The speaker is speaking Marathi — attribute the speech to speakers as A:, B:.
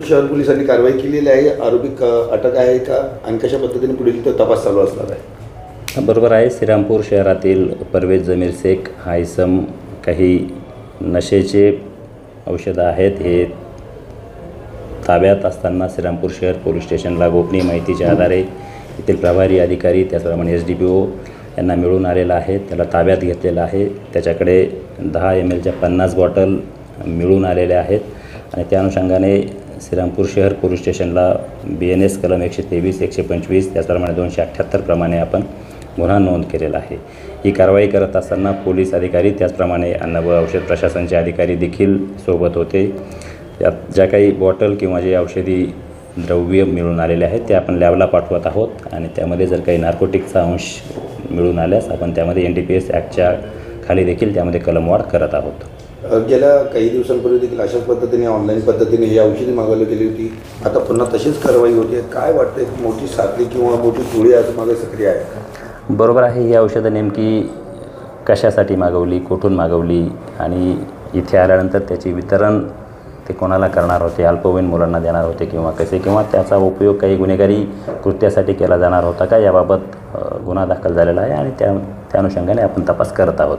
A: शहर पोलिसांनी कारवाई केलेली आहे. आरोपी अटक आहे का आणि कशा पद्धतीने पुढील तपास चालू असणार आहे?
B: बरोबर आहे. श्रीरामपूर शहरातील परवेज जमीर शेख हा इसम काही नशेचे औषधं आहेत हे ताब्यात असताना श्रीरामपूर शहर पोलीस स्टेशनला गोपनीय माहितीच्या आधारे येथील प्रभारी अधिकारी त्याचप्रमाणे SDPO यांना मिळून आलेला आहे. त्याला ताब्यात घेतलेला आहे. त्याच्याकडे 10 mlच्या 50 बॉटल मिळून आलेल्या आहेत आणि त्या अनुषंगाने श्रीरामपूर शहर पोलीस स्टेशनला BNS कलम 123, 125 त्याचप्रमाणे 278 प्रमाणे आपण गुन्हा नोंद केलेला आहे. ही कारवाई करत असताना पोलीस अधिकारी त्याचप्रमाणे अन्न व औषध प्रशासनाचे अधिकारी देखील सोबत होते. यात ज्या काही बॉटल किंवा जे औषधी द्रव्य मिळून आलेले आहेत ते आपण लॅबला पाठवत आहोत आणि त्यामध्ये जर काही नार्कोटिकचा अंश मिळून आल्यास आपण त्यामध्ये NDPS ॲक्टच्या खाली देखील त्यामध्ये कलमवाढ करत आहोत.
A: गेल्या काही दिवसांपूर्वी देखील अशाच पद्धतीने ऑनलाईन पद्धतीने ही औषधी मागवली गेली होती. आता पुन्हा तशीच कारवाई होते. काय वाटते, मोठी साखळी किंवा मोठी टोळी आज मागे सक्रिय आहे?
B: बरोबर आहे. ही औषधं नेमकी कशासाठी मागवली, कुठून मागवली आणि इथे आल्यानंतर त्याची वितरण ते कोणाला करणार होते, अल्पवयीन मुलांना देणार होते किंवा कसे, किंवा त्याचा उपयोग काही गुन्हेगारी कृत्यासाठी केला जाणार होता का, याबाबत गुन्हा दाखल झालेला आहे आणि त्या अनुषंगाने आपण तपास करत आहोत.